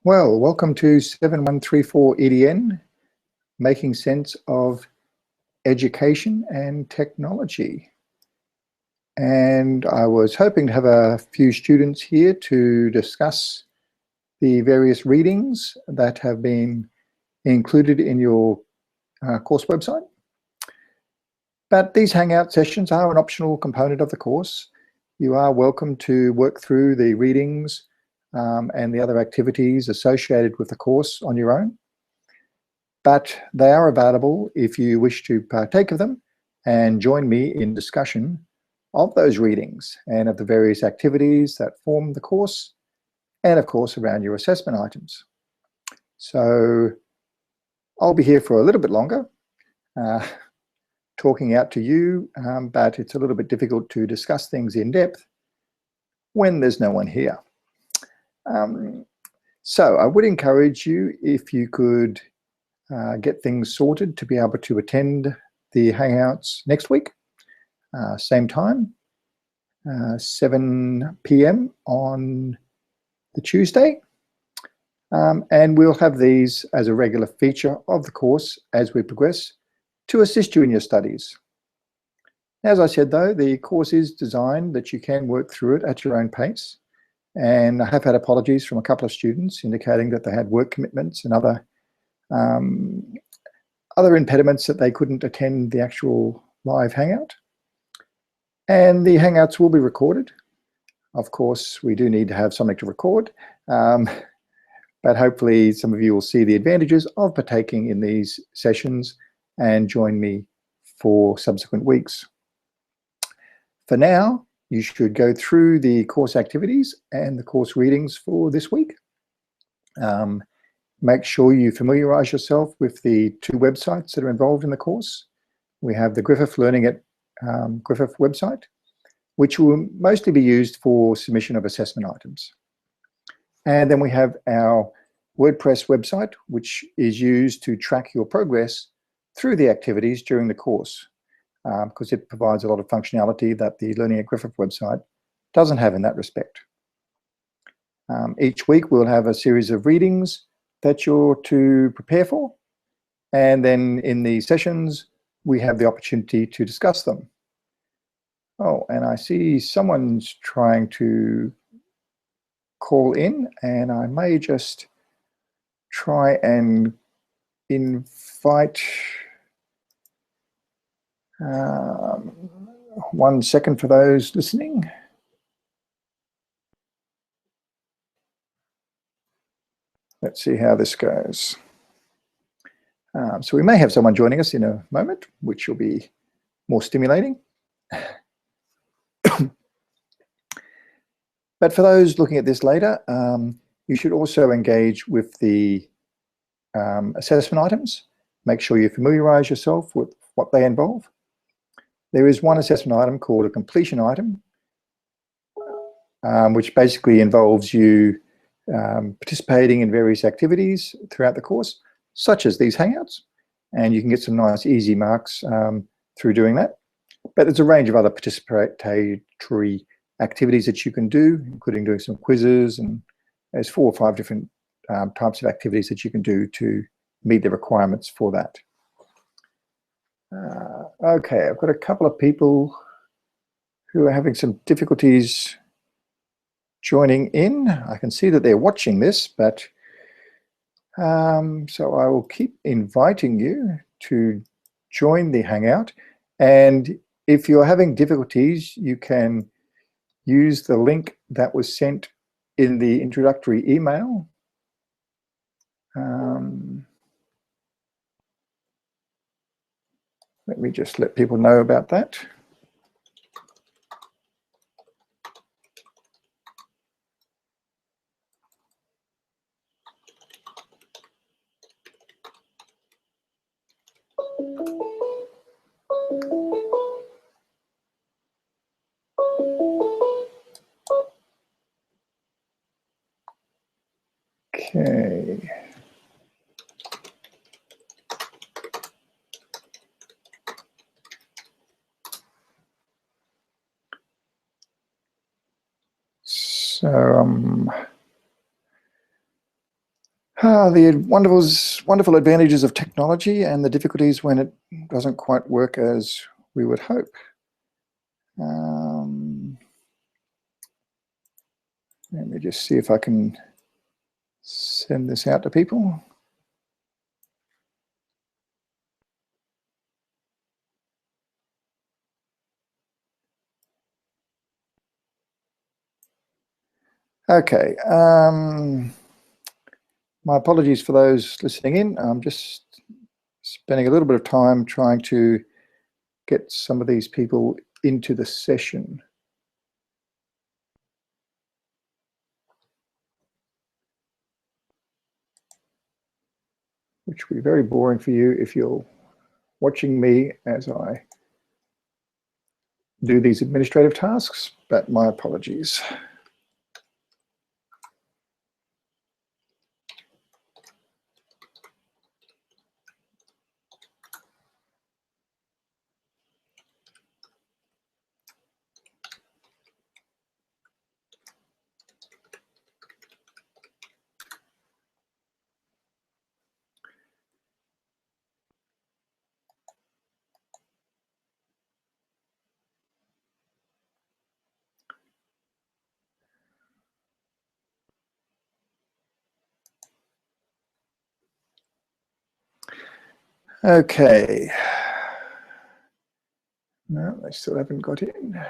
Well, welcome to 7134 EDN, Making Sense of Education and Technology. And I was hoping to have a few students here to discuss the various readings that have been included in your course website. But these Hangout sessions are an optional component of the course. You are welcome to work through the readings and the other activities associated with the course on your own. But they are available if you wish to partake of them and join me in discussion of those readings and of the various activities that form the course, and of course around your assessment items. So I'll be here for a little bit longer talking out to you, but it's a little bit difficult to discuss things in depth when there's no one here. So I would encourage you, if you could get things sorted to be able to attend the Hangouts next week, same time, 7 p.m. on the Tuesday. And we'll have these as a regular feature of the course as we progress to assist you in your studies. As I said, though, the course is designed that you can work through it at your own pace. And I have had apologies from a couple of students indicating that they had work commitments and other impediments that they couldn't attend the actual live Hangout. And the Hangouts will be recorded. Of course, we do need to have something to record, but hopefully some of you will see the advantages of partaking in these sessions and join me for subsequent weeks. For now, you should go through the course activities and the course readings for this week. Make sure you familiarize yourself with the two websites that are involved in the course. We have the Griffith Learning at Griffith website, which will mostly be used for submission of assessment items. And then we have our WordPress website, which is used to track your progress through the activities during the course, because it provides a lot of functionality that the Learning at Griffith website doesn't have in that respect. Each week we'll have a series of readings that you're to prepare for, and then in the sessions we have the opportunity to discuss them. Oh, and I see someone's trying to call in, and I may just try and invite. 1 second for those listening. Let's see how this goes. So we may have someone joining us in a moment, which will be more stimulating. But for those looking at this later, you should also engage with the assessment items. Make sure you familiarize yourself with what they involve. There is one assessment item called a completion item, which basically involves you participating in various activities throughout the course, such as these Hangouts, and you can get some nice easy marks through doing that. But there's a range of other participatory activities that you can do, including doing some quizzes, and there's 4 or 5 different types of activities that you can do to meet the requirements for that. Okay, I've got a couple of people who are having some difficulties joining in. I can see that they're watching this, but so I will keep inviting you to join the Hangout. And if you're having difficulties, you can use the link that was sent in the introductory email. Let me just let people know about that. Okay. So The wonderful advantages of technology and the difficulties when it doesn't quite work as we would hope. Let me just see if I can send this out to people. Okay. My apologies for those listening in. I'm just spending a little bit of time trying to get some of these people into the session. Which will be very boring for you if you're watching me as I do these administrative tasks, but my apologies. Okay. No, they still haven't got in.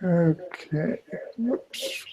Okay, whoops.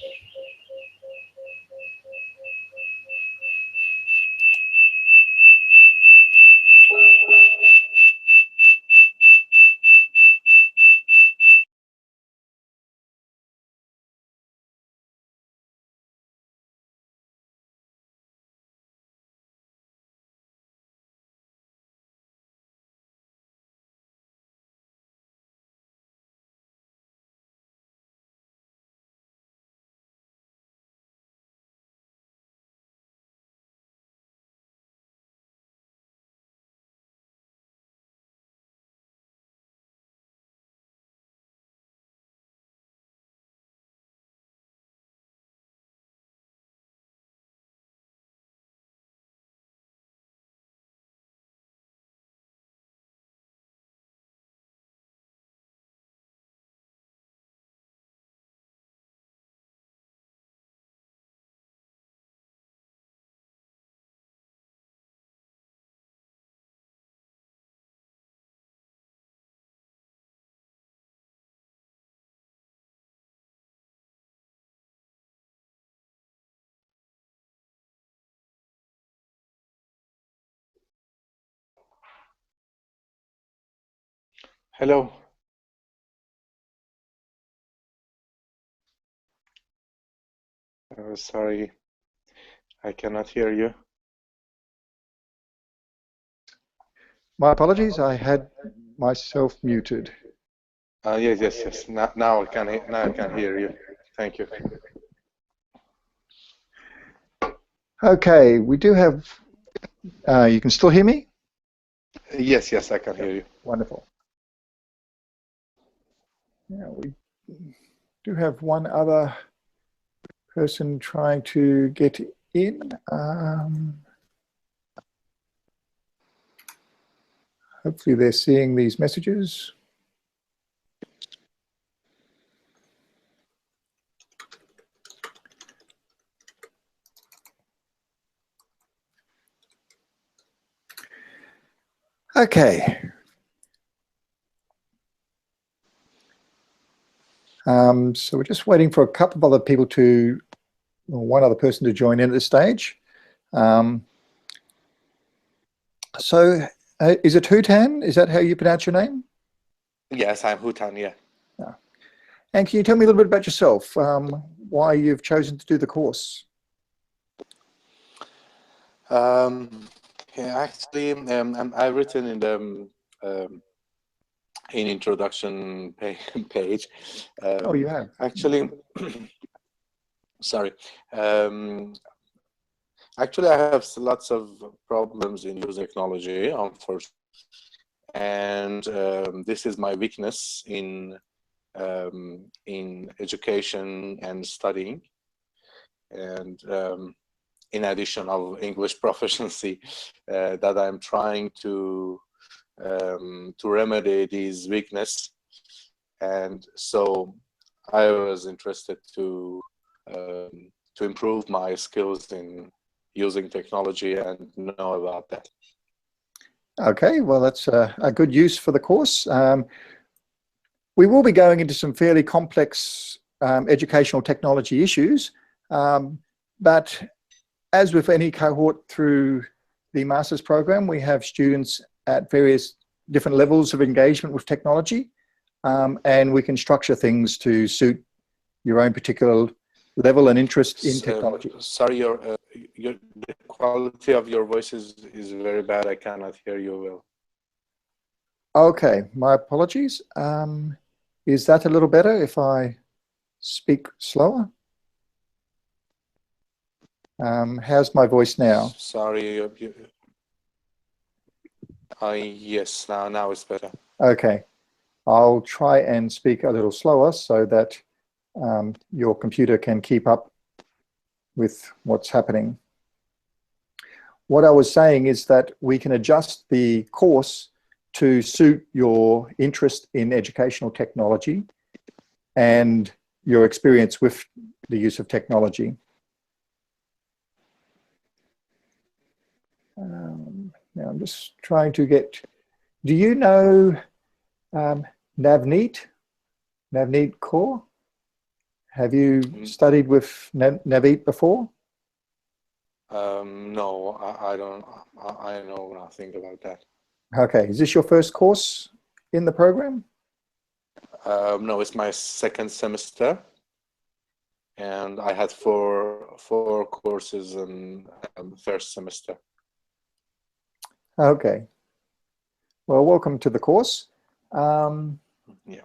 Hello. Sorry, I cannot hear you. My apologies, I had myself muted. Yes. Now I can hear you. Thank you. Okay, we do have, you can still hear me? Yes, I can hear you. Wonderful. Yeah, we do have one other person trying to get in. Hopefully they're seeing these messages. Okay. So we're just waiting for a couple of other people to, or one other person to join in at this stage. So, is it Hutan? Is that how you pronounce your name? Yes, I'm Hutan, yeah. Yeah. And can you tell me a little bit about yourself, why you've chosen to do the course? Yeah, actually, I've written in the in introduction page. Oh, you have? Actually, sorry. Um, Actually, I have lots of problems in using technology, unfortunately, and this is my weakness in education and studying, and in addition of English proficiency, that I'm trying to remedy these weakness, and so I was interested to improve my skills in using technology and know about that. Okay, well, that's a good use for the course. We will be going into some fairly complex educational technology issues, but as with any cohort through the master's program, we have students at various different levels of engagement with technology, and we can structure things to suit your own particular level and interest in technology. Sorry, the quality of your voice is very bad. I cannot hear you well. Okay, my apologies. Is that a little better if I speak slower? How's my voice now? Sorry, yes, now it's better. Okay, I'll try and speak a little slower so that your computer can keep up with what's happening. What I was saying is that we can adjust the course to suit your interest in educational technology and your experience with the use of technology. Now I'm just trying to get, do you know Navneet Kaur? Have you studied with Navneet before? No, I don't. I know nothing about that. Okay, is this your first course in the program? No, it's my second semester, and I had four courses in first semester. Okay. Well, welcome to the course. Yeah.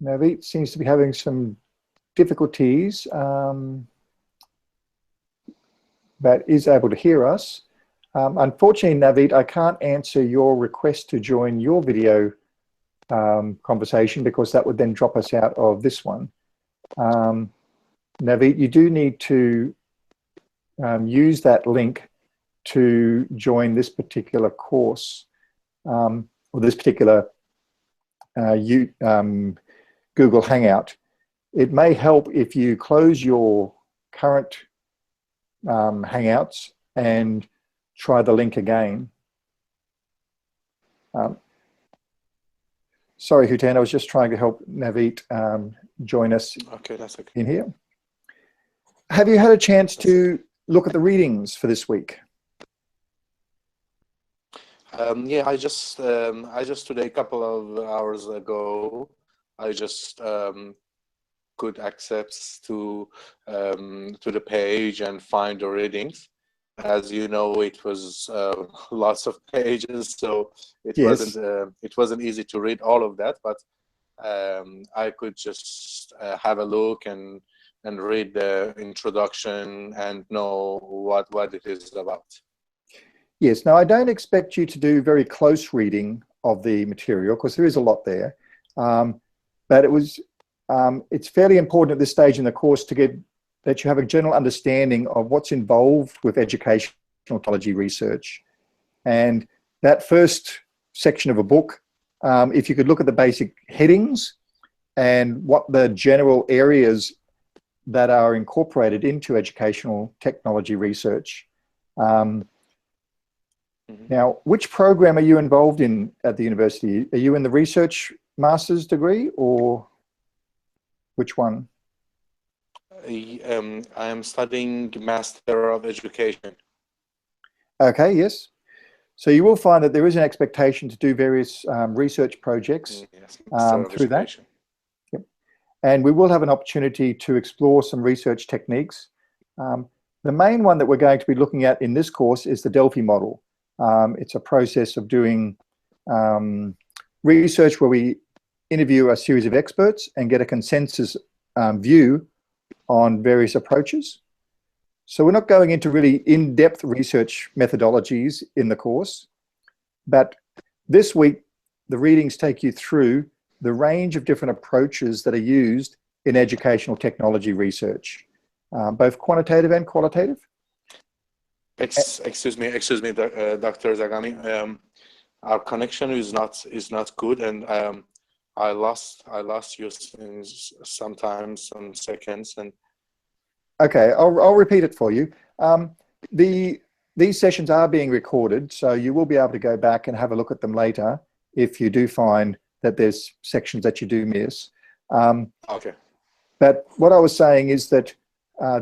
Navneet seems to be having some difficulties, but is able to hear us. Unfortunately, Navneet, I can't answer your request to join your video conversation because that would then drop us out of this one. Navneet, you do need to use that link to join this particular course, or this particular Google Hangout. It may help if you close your current Hangouts and try the link again. Sorry, Hutan, I was just trying to help Navneet join us in here. Have you had a chance to look at the readings for this week? Yeah, I just today, a couple of hours ago, I just could access to the page and find the readings. As you know, it was lots of pages, so it wasn't easy to read all of that. But I could just have a look and read the introduction and know what it is about. Yes. Now, I don't expect you to do very close reading of the material because there is a lot there, but it's fairly important at this stage in the course to get that you have a general understanding of what's involved with educational technology research. And that first section of a book, if you could look at the basic headings and what the general areas that are incorporated into educational technology research. Now, which program are you involved in at the university? Are you in the research master's degree or which one? I am studying Master of Education. Okay, yes. So you will find that there is an expectation to do various research projects Yes, Master of through that. Education. Yep. And we will have an opportunity to explore some research techniques. The main one that we're going to be looking at in this course is the Delphi model. It's a process of doing research where we interview a series of experts and get a consensus view on various approaches. So we're not going into really in-depth research methodologies in the course, but this week the readings take you through the range of different approaches that are used in educational technology research, both quantitative and qualitative. Excuse me, Dr. Zagami. Our connection is not good, and I lost you sometimes, some seconds, and. Okay, I'll repeat it for you. These sessions are being recorded, so you will be able to go back and have a look at them later if you do find that there's sections that you do miss. Okay. But what I was saying is that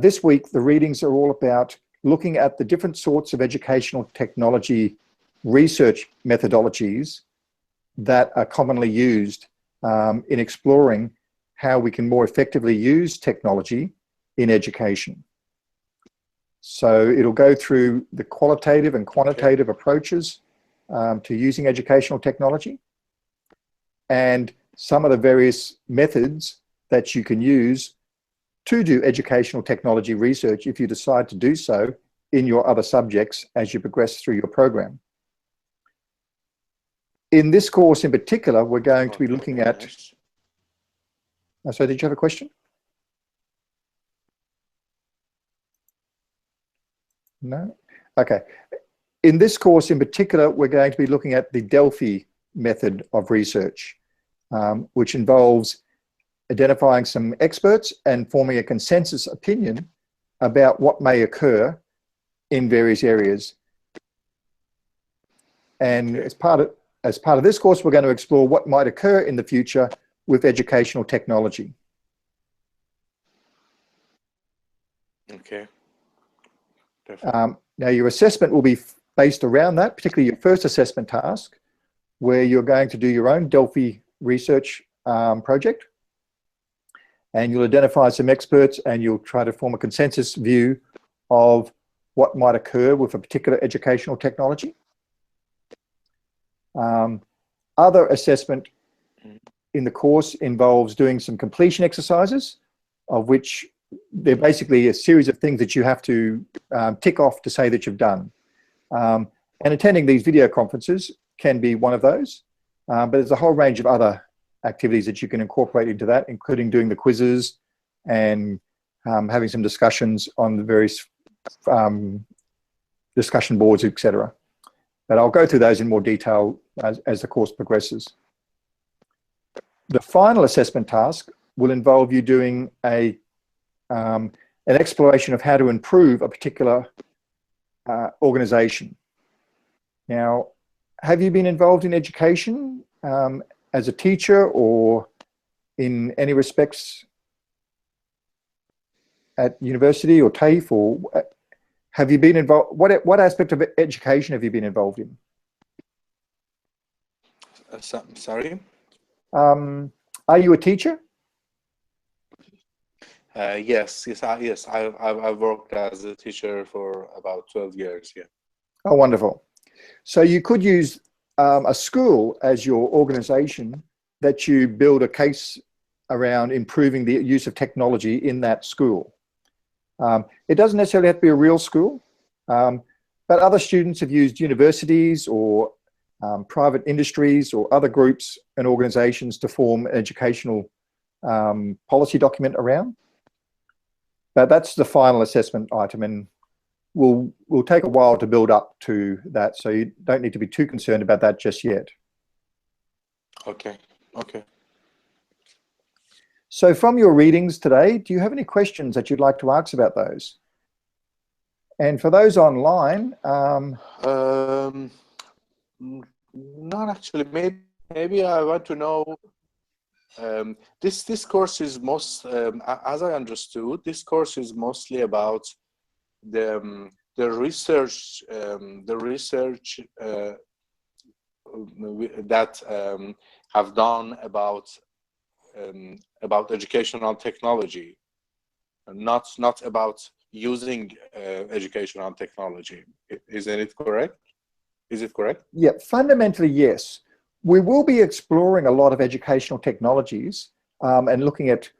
this week the readings are all about looking at the different sorts of educational technology research methodologies that are commonly used in exploring how we can more effectively use technology in education. So it'll go through the qualitative and quantitative approaches to using educational technology, and some of the various methods that you can use to do educational technology research if you decide to do so in your other subjects as you progress through your program. In this course in particular, we're going to be looking at... So did you have a question? No? Okay. In this course in particular, we're going to be looking at the Delphi method of research, which involves identifying some experts and forming a consensus opinion about what may occur in various areas. And as part of this course, we're going to explore what might occur in the future with educational technology. Okay. Now your assessment will be based around that, particularly your first assessment task, where you're going to do your own Delphi research project, and you'll identify some experts and you'll try to form a consensus view of what might occur with a particular educational technology. Other assessment in the course involves doing some completion exercises, of which they're basically a series of things that you have to tick off to say that you've done. And attending these video conferences can be one of those, but there's a whole range of other activities that you can incorporate into that, including doing the quizzes and having some discussions on the various discussion boards, etc. But I'll go through those in more detail as the course progresses. The final assessment task will involve you doing an exploration of how to improve a particular organization. Now, have you been involved in education as a teacher or in any respects at university or TAFE, or have you been involved? What aspect of education have you been involved in? Sorry? Are you a teacher? Yes. I've worked as a teacher for about 12 years. Yeah. Oh, wonderful. So you could use a school as your organization that you build a case around improving the use of technology in that school. It doesn't necessarily have to be a real school, but other students have used universities or private industries or other groups and organizations to form an educational policy document around. But that's the final assessment item, and will take a while to build up to that, so you don't need to be too concerned about that just yet. Okay. Okay. So from your readings today, do you have any questions that you'd like to ask about those? And for those online, not actually. Maybe I want to know. This course is as I understood, this course is mostly about the the research that have done about educational technology, not about using educational technology. Isn't it correct? Is it correct? Yeah, fundamentally, yes. We will be exploring a lot of educational technologies and looking at,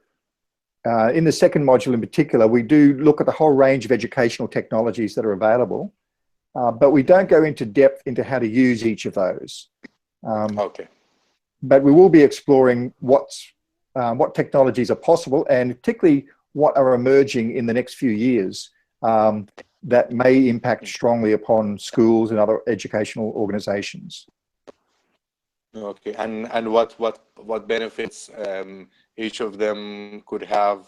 in the second module in particular, we do look at the whole range of educational technologies that are available, but we don't go into depth into how to use each of those. Okay. But we will be exploring what technologies are possible, and particularly what are emerging in the next few years that may impact strongly upon schools and other educational organizations. Okay, and what benefits each of them could have,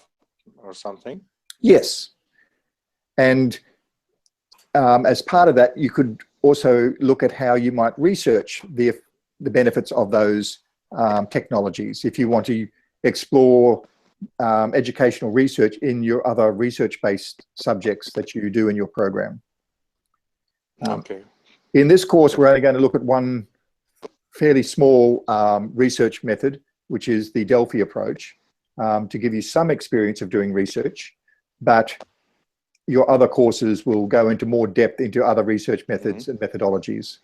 or something? Yes, and as part of that, you could also look at how you might research the benefits of those technologies if you want to explore educational research in your other research-based subjects that you do in your program. Okay. In this course, we're only going to look at one fairly small research method, which is the Delphi approach, to give you some experience of doing research, but your other courses will go into more depth into other research methods and methodologies.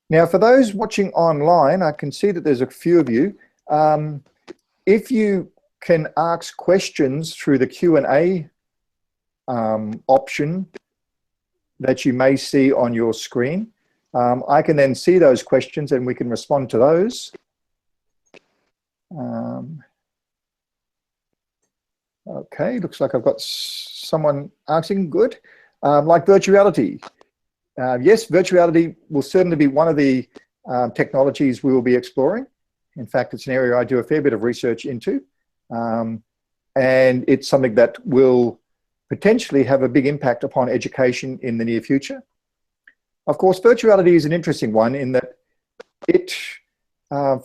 Now, for those watching online, I can see that there's a few of you. If you can ask questions through the Q&A option that you may see on your screen, I can then see those questions and we can respond to those. Okay, looks like I've got someone asking. Good. Like virtuality. Yes, virtuality will certainly be one of the technologies we will be exploring. In fact, it's an area I do a fair bit of research into. And it's something that will potentially have a big impact upon education in the near future. Of course, virtuality is an interesting one in that it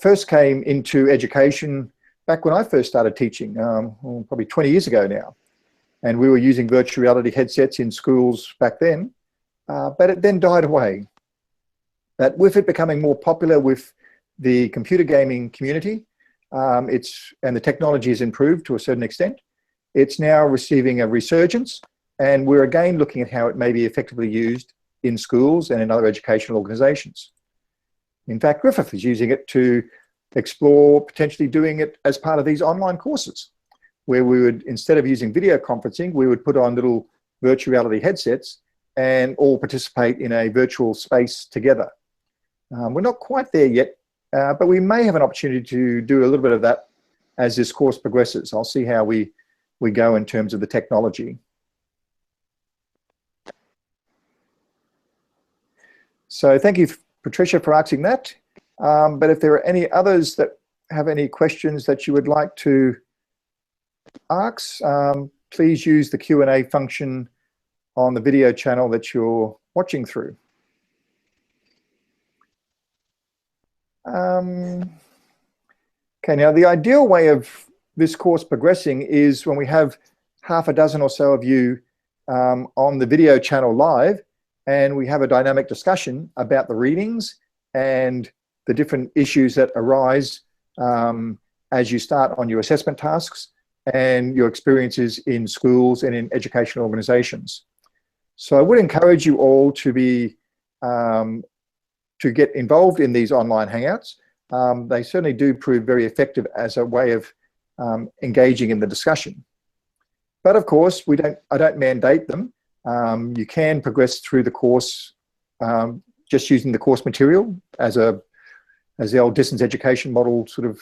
first came into education back when I first started teaching, probably 20 years ago now. And we were using virtual reality headsets in schools back then, but it then died away. But with it becoming more popular with the computer gaming community, and the technology has improved to a certain extent, it's now receiving a resurgence, and we're again looking at how it may be effectively used in schools and in other educational organizations. In fact, Griffith is using it to explore potentially doing it as part of these online courses, where we would, instead of using video conferencing, we would put on little virtual reality headsets and all participate in a virtual space together. We're not quite there yet, but we may have an opportunity to do a little bit of that as this course progresses. I'll see how we go in terms of the technology. So thank you, Patricia, for asking that. But if there are any others that have any questions that you would like to ask, please use the Q&A function on the video channel that you're watching through. Okay, now the ideal way of this course progressing is when we have half a dozen or so of you on the video channel live, and we have a dynamic discussion about the readings and the different issues that arise as you start on your assessment tasks and your experiences in schools and in educational organizations. So I would encourage you all to be to get involved in these online hangouts. They certainly do prove very effective as a way of engaging in the discussion. But of course, I don't mandate them. You can progress through the course just using the course material as the old distance education model sort of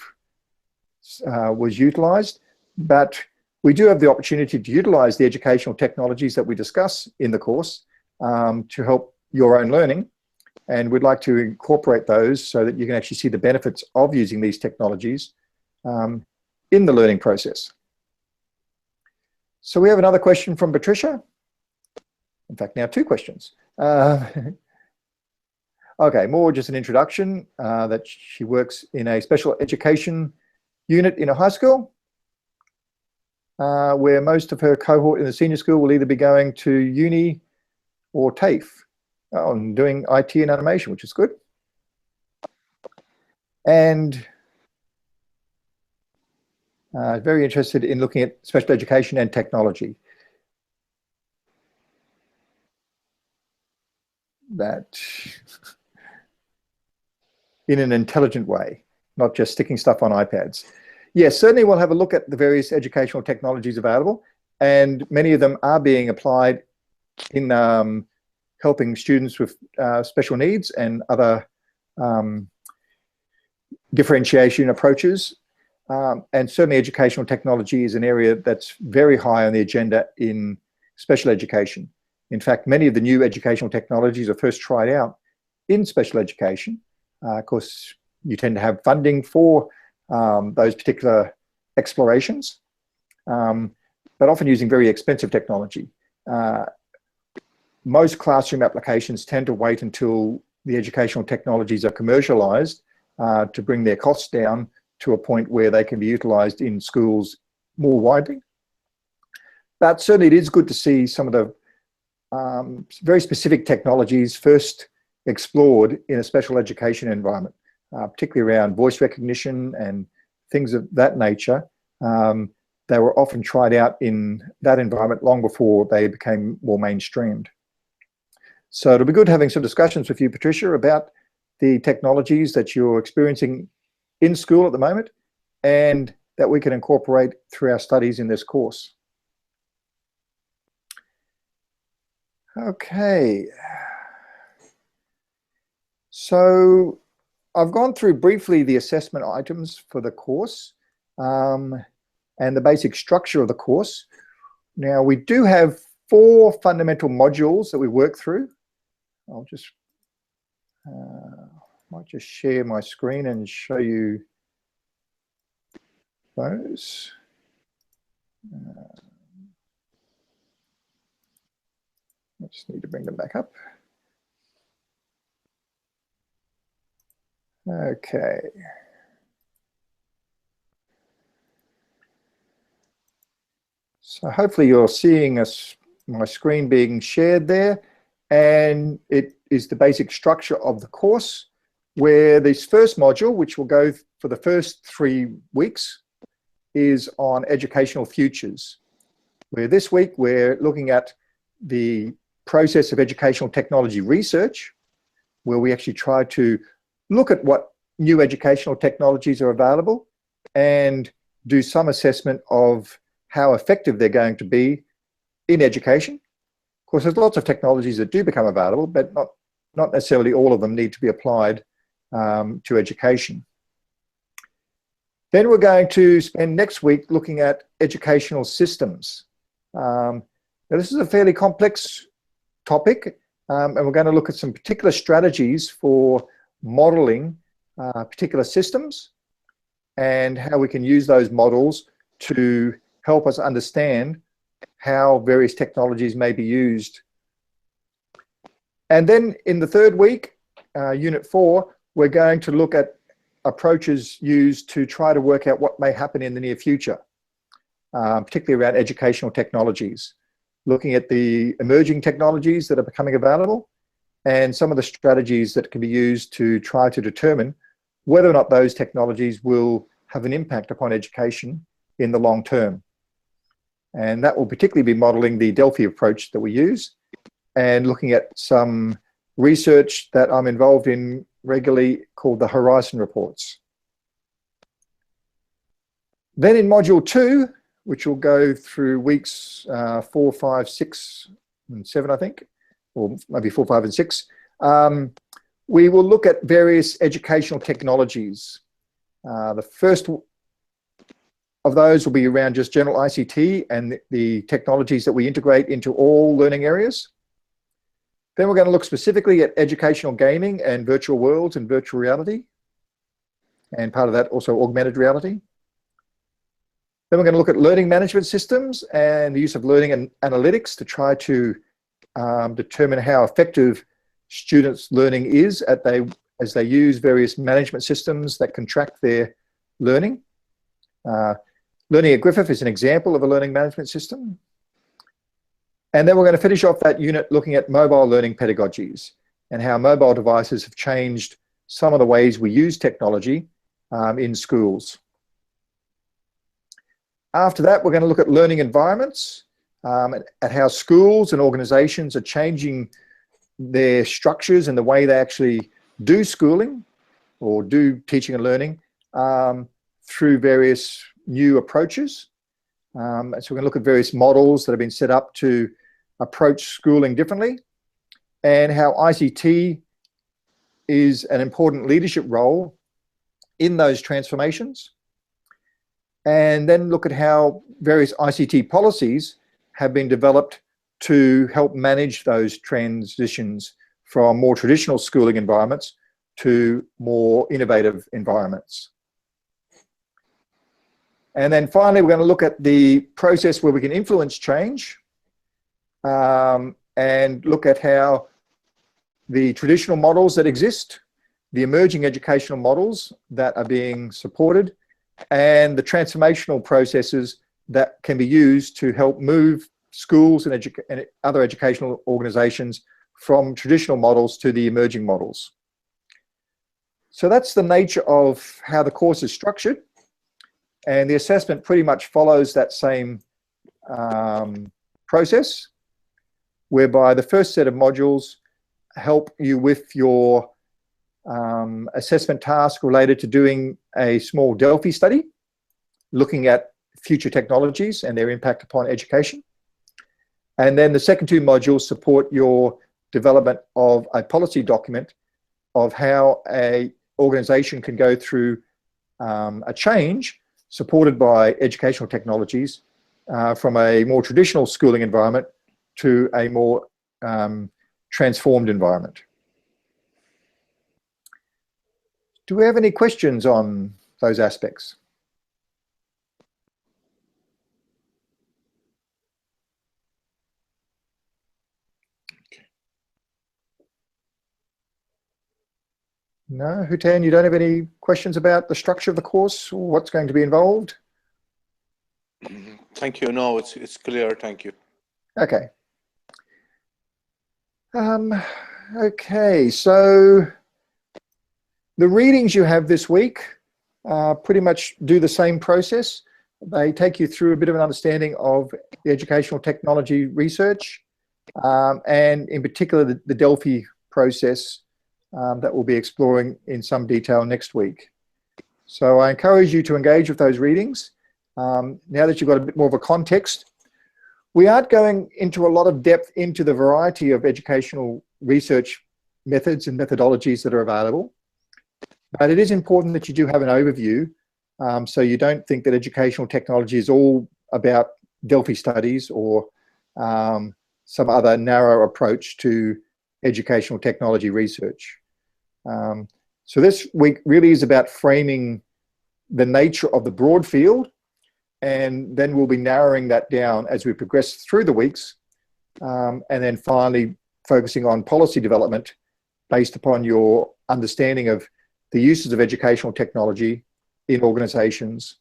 was utilized. But we do have the opportunity to utilize the educational technologies that we discuss in the course to help your own learning. And we'd like to incorporate those so that you can actually see the benefits of using these technologies in the learning process. So we have another question from Patricia. In fact, now two questions. Okay, more just an introduction that she works in a special education unit in a high school. where most of her cohort in the senior school will either be going to uni or TAFE, and doing IT and animation, which is good. And very interested in looking at special education and technology. That in an intelligent way, not just sticking stuff on iPads. Yes, certainly we'll have a look at the various educational technologies available, and many of them are being applied in helping students with special needs and other differentiation approaches. And certainly educational technology is an area that's very high on the agenda in special education. In fact, many of the new educational technologies are first tried out in special education. Of course, you tend to have funding for those particular explorations, but often using very expensive technology. Most classroom applications tend to wait until the educational technologies are commercialized to bring their costs down to a point where they can be utilized in schools more widely. But certainly it is good to see some of the very specific technologies first explored in a special education environment, particularly around voice recognition and things of that nature. They were often tried out in that environment long before they became more mainstreamed. So it'll be good having some discussions with you, Patricia, about the technologies that you're experiencing in school at the moment and that we can incorporate through our studies in this course. Okay. So I've gone through briefly the assessment items for the course and the basic structure of the course. Now we do have 4 fundamental modules that we work through. I'll just might just share my screen and show you those. I just need to bring them back up. Okay. So hopefully you're seeing my screen being shared there, and it is the basic structure of the course, where this first module, which will go for the first 3 weeks, is on educational futures, where this week we're looking at the process of educational technology research, where we actually try to look at what new educational technologies are available and do some assessment of how effective they're going to be in education. Of course, there's lots of technologies that do become available, but not necessarily all of them need to be applied to education. Then we're going to spend next week looking at educational systems. Now this is a fairly complex topic, and we're going to look at some particular strategies for modeling particular systems and how we can use those models to help us understand how various technologies may be used. And then in the third week, Unit 4, we're going to look at approaches used to try to work out what may happen in the near future, particularly around educational technologies, looking at the emerging technologies that are becoming available and some of the strategies that can be used to try to determine whether or not those technologies will have an impact upon education in the long term. And that will particularly be modeling the Delphi approach that we use and looking at some research that I'm involved in regularly called the Horizon reports. Then in module 2, which will go through weeks 4, 5, 6, and 7, I think, or maybe 4, 5, and 6, we will look at various educational technologies. The first of those will be around just general ICT and the technologies that we integrate into all learning areas. Then we're going to look specifically at educational gaming and virtual worlds and virtual reality, and part of that also augmented reality. Then we're going to look at learning management systems and the use of learning and analytics to try to determine how effective students' learning is as they use various management systems that can track their learning. Learning at Griffith is an example of a learning management system. And then we're going to finish off that unit looking at mobile learning pedagogies and how mobile devices have changed some of the ways we use technology in schools. After that, we're going to look at learning environments, at how schools and organisations are changing their structures and the way they actually do schooling or do teaching and learning through various new approaches. So we're going to look at various models that have been set up to approach schooling differently, and how ICT is an important leadership role in those transformations. And then look at how various ICT policies have been developed to help manage those transitions from more traditional schooling environments to more innovative environments. And then finally, we're going to look at the process where we can influence change, and look at how the traditional models that exist, the emerging educational models that are being supported, and the transformational processes that can be used to help move schools and other educational organisations from traditional models to the emerging models. So that's the nature of how the course is structured, and the assessment pretty much follows that same process, whereby the first set of modules help you with your assessment task related to doing a small Delphi study, looking at future technologies and their impact upon education. And then the second two modules support your development of a policy document of how an organisation can go through a change supported by educational technologies from a more traditional schooling environment to a more transformed environment. Do we have any questions on those aspects? No, Hutan, you don't have any questions about the structure of the course or what's going to be involved? Thank you. No, it's clear. Thank you. Okay. Okay, so the readings you have this week pretty much do the same process. They take you through a bit of an understanding of the educational technology research, and in particular the Delphi process that we'll be exploring in some detail next week. So I encourage you to engage with those readings. Now that you've got a bit more of a context, we aren't going into a lot of depth into the variety of educational research methods and methodologies that are available, but it is important that you do have an overview, so you don't think that educational technology is all about Delphi studies or some other narrow approach to educational technology research. So this week really is about framing the nature of the broad field, and then we'll be narrowing that down as we progress through the weeks, and then finally focusing on policy development based upon your understanding of the uses of educational technology in organisations.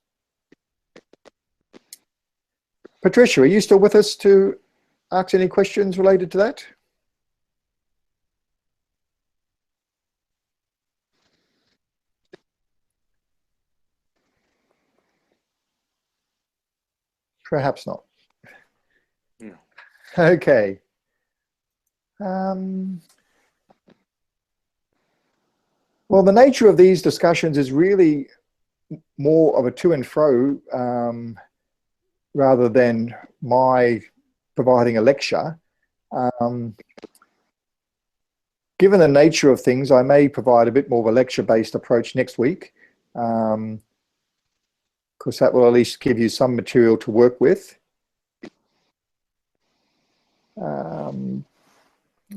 Patricia, are you still with us to ask any questions related to that? Perhaps not. No. Okay. Well, the nature of these discussions is really more of a to and fro rather than my providing a lecture. Given the nature of things, I may provide a bit more of a lecture-based approach next week, because that will at least give you some material to work with.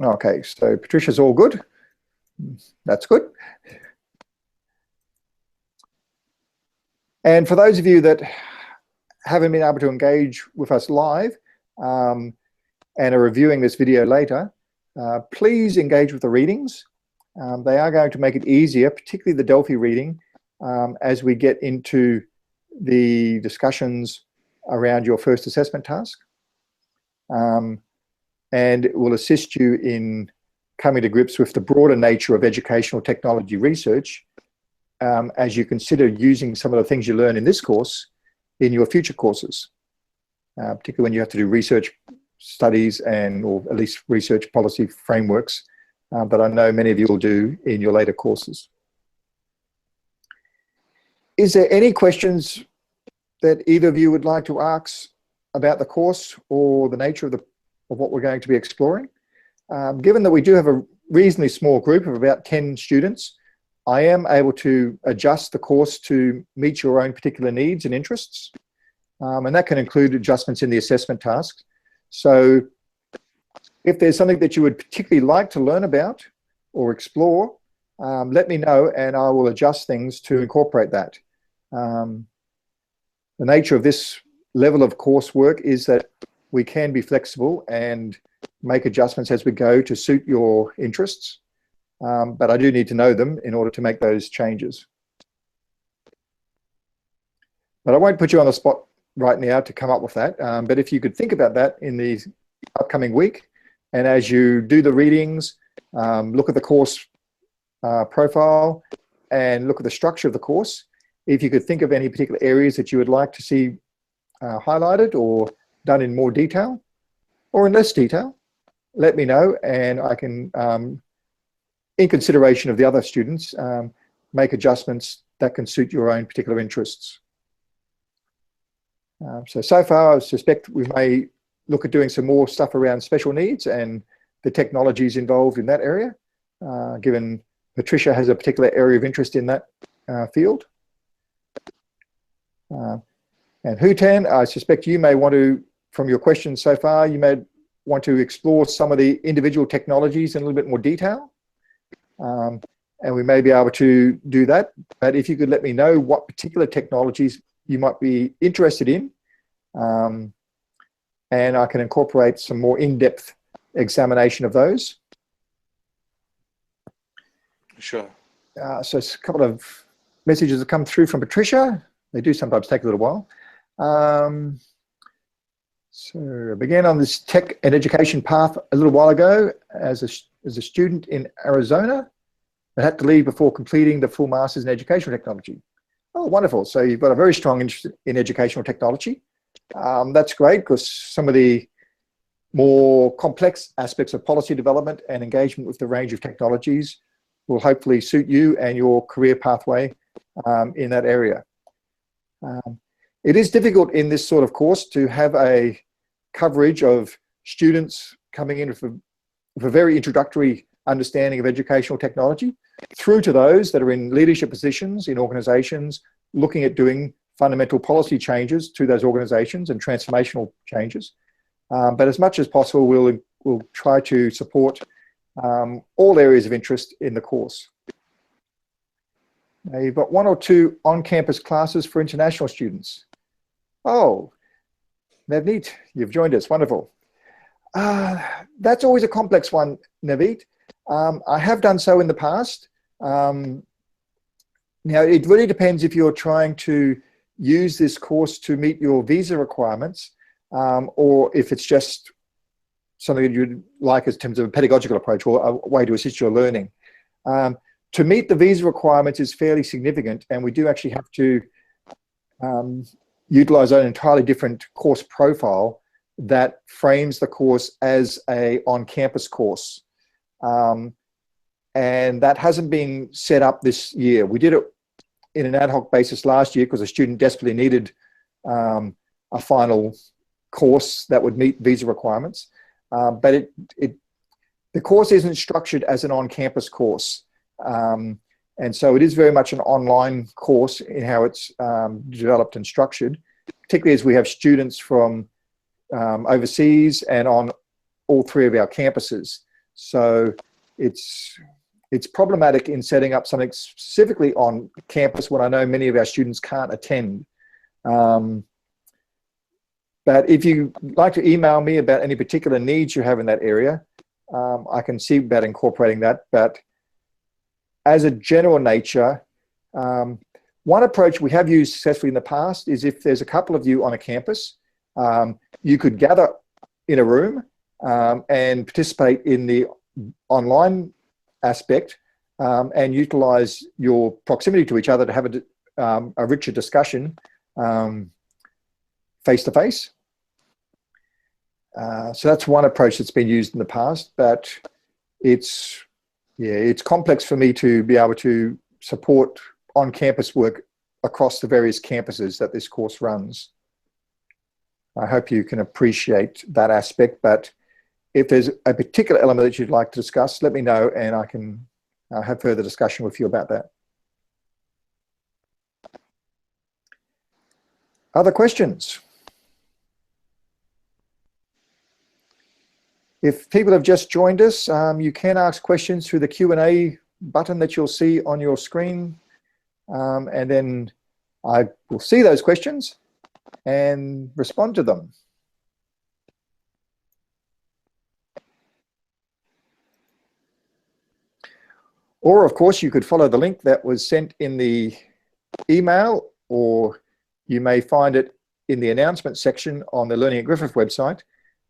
Okay, so Patricia's all good. That's good. And for those of you that haven't been able to engage with us live and are reviewing this video later, please engage with the readings. They are going to make it easier, particularly the Delphi reading, as we get into the discussions around your first assessment task. And it will assist you in coming to grips with the broader nature of educational technology research as you consider using some of the things you learn in this course in your future courses, particularly when you have to do research studies or at least research policy frameworks that I know many of you will do in your later courses. Is there any questions that either of you would like to ask about the course or the nature of what we're going to be exploring? Given that we do have a reasonably small group of about 10 students, I am able to adjust the course to meet your own particular needs and interests. And that can include adjustments in the assessment tasks. So if there's something that you would particularly like to learn about or explore, let me know and I will adjust things to incorporate that. The nature of this level of coursework is that we can be flexible and make adjustments as we go to suit your interests. But I do need to know them in order to make those changes. But I won't put you on the spot right now to come up with that. But if you could think about that in the upcoming week, and as you do the readings, look at the course profile and look at the structure of the course, if you could think of any particular areas that you would like to see highlighted or done in more detail or in less detail, let me know and I can, in consideration of the other students, make adjustments that can suit your own particular interests. So far, I suspect we may look at doing some more stuff around special needs and the technologies involved in that area, given Patricia has a particular area of interest in that field. And Hutan, I suspect you may want to, from your questions so far, you may want to explore some of the individual technologies in a little bit more detail. And we may be able to do that. But if you could let me know what particular technologies you might be interested in, and I can incorporate some more in-depth examination of those. Sure. So a couple of messages have come through from Patricia. They do sometimes take a little while. So I began on this tech and education path a little while ago as a student in Arizona. I had to leave before completing the full Masters in Educational Technology. Oh, wonderful. So you've got a very strong interest in educational technology. That's great because some of the more complex aspects of policy development and engagement with the range of technologies will hopefully suit you and your career pathway in that area. It is difficult in this sort of course to have a coverage of students coming in with a very introductory understanding of educational technology through to those that are in leadership positions in organizations looking at doing fundamental policy changes to those organizations and transformational changes. But as much as possible, we'll try to support all areas of interest in the course. Now, you've got 1 or 2 on-campus classes for international students. Oh, Navneet, you've joined us, wonderful. That's always a complex one, Navneet. I have done so in the past. Now, it really depends if you're trying to use this course to meet your visa requirements or if it's just something that you'd like in terms of a pedagogical approach or a way to assist your learning. To meet the visa requirements is fairly significant, and we do actually have to utilize an entirely different course profile that frames the course as a on-campus course. And that hasn't been set up this year. We did it in an ad hoc basis last year because a student desperately needed a final course that would meet visa requirements. But the course isn't structured as an on-campus course. And so it is very much an online course in how it's developed and structured, particularly as we have students from overseas and on all 3 of our campuses. So it's problematic in setting up something specifically on campus when I know many of our students can't attend. But if you'd like to email me about any particular needs you have in that area, I can see about incorporating that. But as a general nature, One approach we have used successfully in the past is if there's a couple of you on a campus, you could gather in a room and participate in the online aspect and utilize your proximity to each other to have a richer discussion face-to-face. So that's one approach that's been used in the past, but it's complex for me to be able to support on-campus work across the various campuses that this course runs. I hope you can appreciate that aspect, but if there's a particular element that you'd like to discuss, let me know and I can have further discussion with you about that. Other questions? If people have just joined us, you can ask questions through the Q&A button that you'll see on your screen. And then I will see those questions and respond to them. Or, of course, you could follow the link that was sent in the email, or you may find it in the announcement section on the Learning at Griffith website.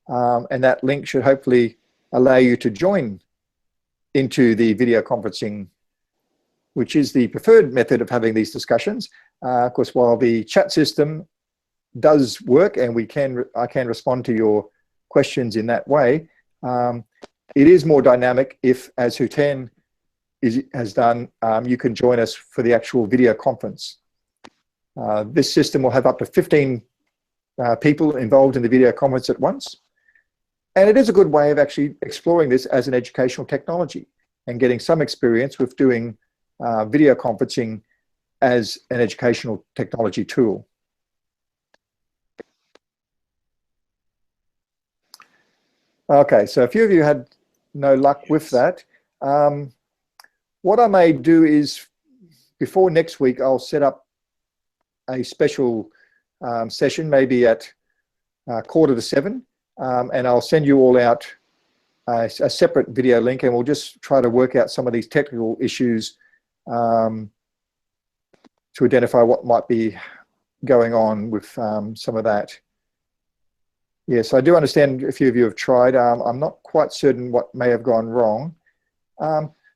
And that link should hopefully allow you to join into the video conferencing, which is the preferred method of having these discussions. Of course, while the chat system does work and I can respond to your questions in that way, it is more dynamic if, as Huten has done, you can join us for the actual video conference. This system will have up to 15 people involved in the video conference at once. And it is a good way of actually exploring this as an educational technology and getting some experience with doing video conferencing as an educational technology tool. Okay, so a few of you had no luck with that. What I may do is, before next week, I'll set up a special session, maybe at 6:45, and I'll send you all out a separate video link, and we'll just try to work out some of these technical issues to identify what might be going on with some of that. Yes, I do understand a few of you have tried. I'm not quite certain what may have gone wrong.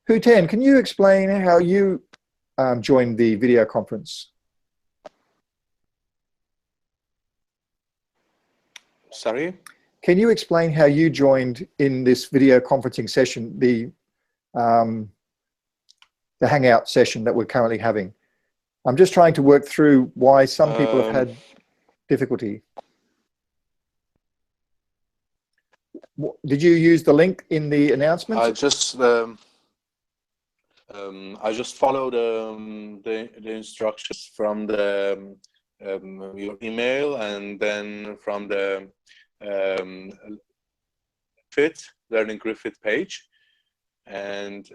Huten, can you explain how you joined the video conference? Sorry? Can you explain how you joined in this video conferencing session, the Hangout session that we're currently having? I'm just trying to work through why some people have had difficulty. Did you use the link in the announcement? I just followed the instructions from the your email, and then from the Learning Griffith page, and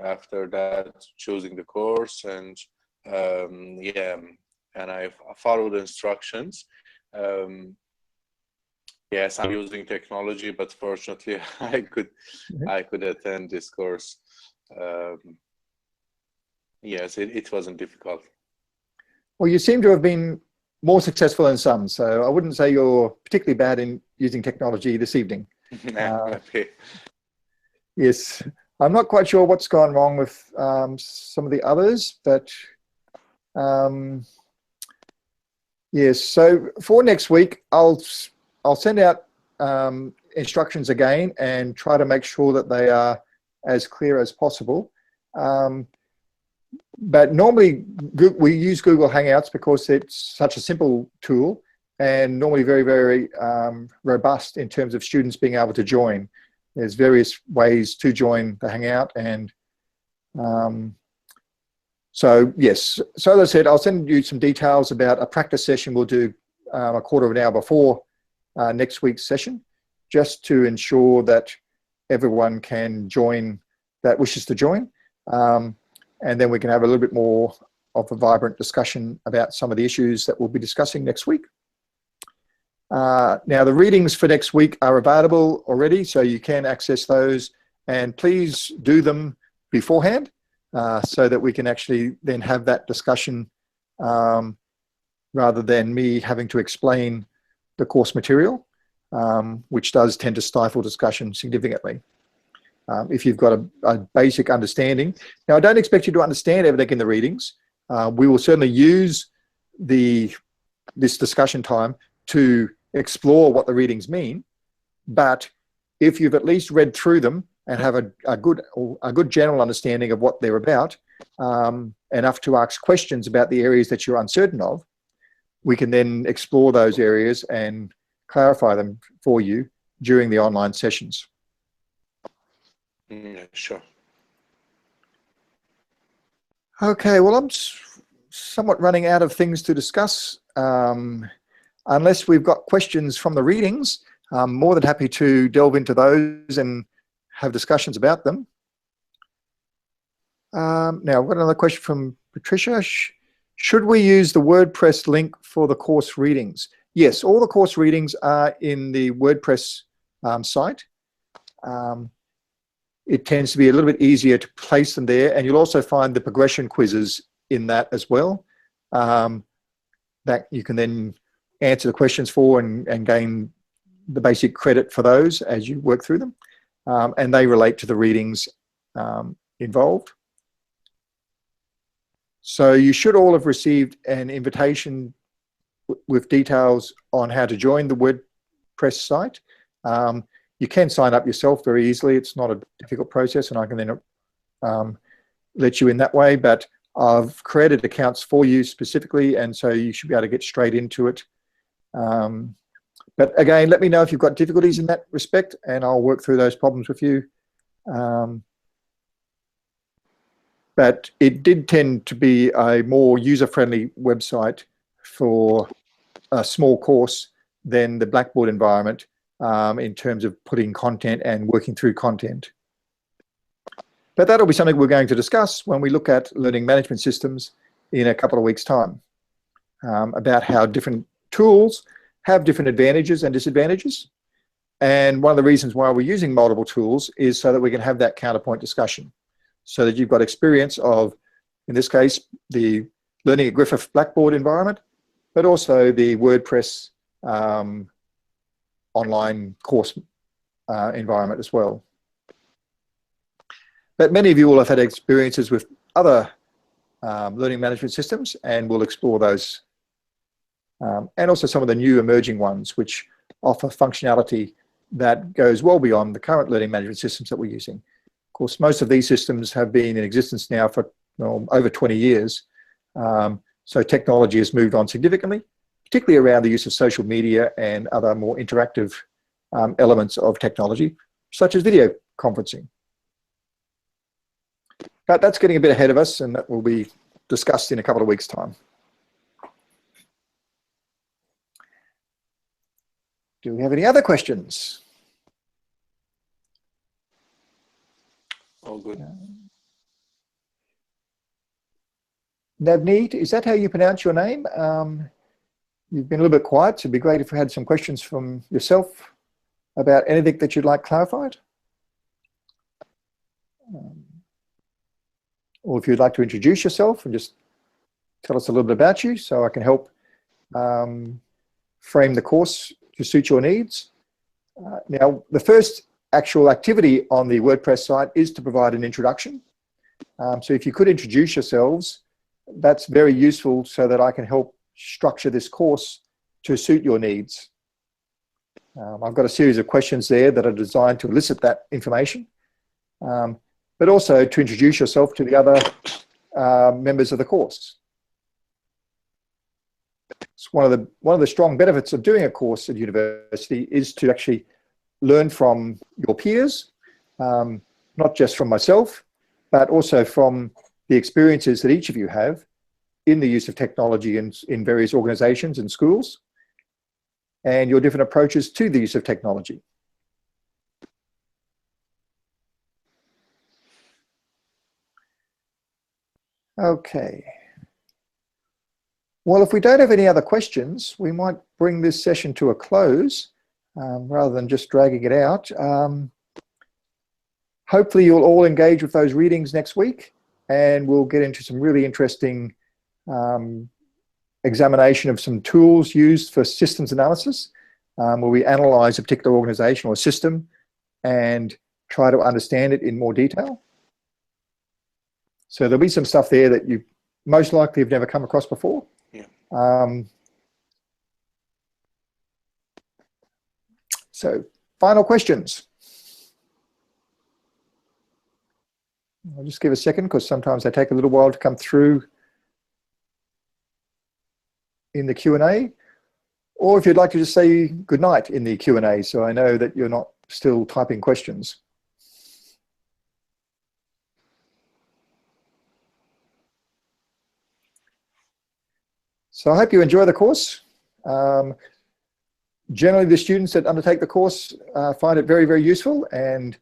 after that choosing the course, and and I followed the instructions. Yes, I'm using technology, but fortunately I could attend this course. Yes, it wasn't difficult. Well, you seem to have been more successful than some, so I wouldn't say you're particularly bad in using technology this evening. Okay. Yes, I'm not quite sure what's gone wrong with some of the others, but yes, so for next week, I'll send out instructions again and try to make sure that they are as clear as possible. But normally we use Google Hangouts because it's such a simple tool and normally very, very robust in terms of students being able to join. There's various ways to join the Hangout, and so yes. So as I said, I'll send you some details about a practice session we'll do a quarter of an hour before next week's session, just to ensure that everyone can join that wishes to join. And then we can have a little bit more of a vibrant discussion about some of the issues that we'll be discussing next week. Now, the readings for next week are available already, so you can access those, and please do them beforehand so that we can actually then have that discussion rather than me having to explain the course material, which does tend to stifle discussion significantly. If you've got a basic understanding. Now, I don't expect you to understand everything in the readings. We will certainly use this discussion time to explore what the readings mean, but if you've at least read through them and have a good general understanding of what they're about, enough to ask questions about the areas that you're uncertain of, we can then explore those areas and clarify them for you during the online sessions. Yeah, sure. Okay, well, I'm somewhat running out of things to discuss. Unless we've got questions from the readings, I'm more than happy to delve into those and have discussions about them. Now, I've got another question from Patricia. Should we use the WordPress link for the course readings? Yes, all the course readings are in the WordPress site. It tends to be a little bit easier to place them there, and you'll also find the progression quizzes in that as well, that you can then answer the questions for and gain the basic credit for those as you work through them, and they relate to the readings involved. So you should all have received an invitation with details on how to join the WordPress site. You can sign up yourself very easily. It's not a difficult process, and I can then let you in that way, but I've created accounts for you specifically, and so you should be able to get straight into it. But again, let me know if you've got difficulties in that respect, and I'll work through those problems with you. But it did tend to be a more user-friendly website for a small course than the Blackboard environment in terms of putting content and working through content. But that'll be something we're going to discuss when we look at learning management systems in a couple of weeks' time, about how different tools have different advantages and disadvantages. And one of the reasons why we're using multiple tools is so that we can have that counterpoint discussion, so that you've got experience of, in this case, the Learning at Griffith Blackboard environment, but also the WordPress online course environment as well. But many of you will have had experiences with other learning management systems, and we'll explore those. And also some of the new emerging ones, which offer functionality that goes well beyond the current learning management systems that we're using. Of course, most of these systems have been in existence now for over 20 years. So technology has moved on significantly, particularly around the use of social media and other more interactive elements of technology, such as video conferencing. But that's getting a bit ahead of us, and that will be discussed in a couple of weeks' time. Do we have any other questions? All good. Navneet, is that how you pronounce your name? You've been a little bit quiet, so it'd be great if we had some questions from yourself about anything that you'd like clarified. Or if you'd like to introduce yourself and just tell us a little bit about you so I can help frame the course to suit your needs. Now, the first actual activity on the WordPress site is to provide an introduction. So if you could introduce yourselves, that's very useful so that I can help structure this course to suit your needs. I've got a series of questions there that are designed to elicit that information, but also to introduce yourself to the other members of the course. It's one of the strong benefits of doing a course at university is to actually learn from your peers, not just from myself, but also from the experiences that each of you have in the use of technology in various organizations and schools, and your different approaches to the use of technology. Okay. Well, if we don't have any other questions, we might bring this session to a close rather than just dragging it out. Hopefully you'll all engage with those readings next week, and we'll get into some really interesting examination of some tools used for systems analysis, where we analyze a particular organization or system and try to understand it in more detail. So there'll be some stuff there that you most likely have never come across before. Yeah. So final questions. I'll just give a second because sometimes they take a little while to come through in the Q&A, or if you'd like to just say good night in the Q&A, so I know that you're not still typing questions. So I hope you enjoy the course. Generally, the students that undertake the course find it very, very useful and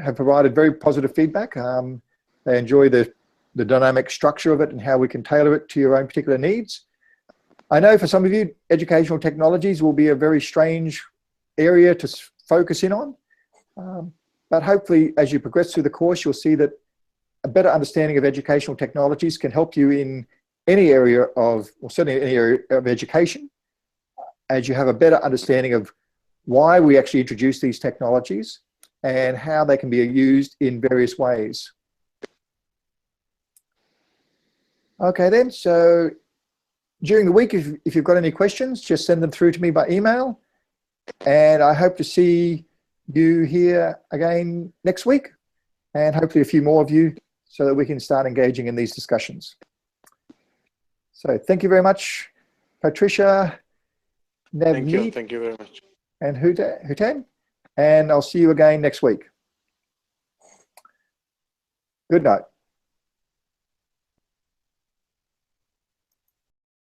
have provided very positive feedback. They enjoy the dynamic structure of it and how we can tailor it to your own particular needs. I know for some of you, educational technologies will be a very strange area to focus in on. But hopefully, as you progress through the course, you'll see that a better understanding of educational technologies can help you in any area of, or certainly any area of education, as you have a better understanding of why we actually introduce these technologies and how they can be used in various ways. Okay then, so during the week, if you've got any questions, just send them through to me by email. And I hope to see you here again next week, and hopefully a few more of you so that we can start engaging in these discussions. So thank you very much, Patricia, Navneet, Thank you very much. and Hutan. And I'll see you again next week. Good night.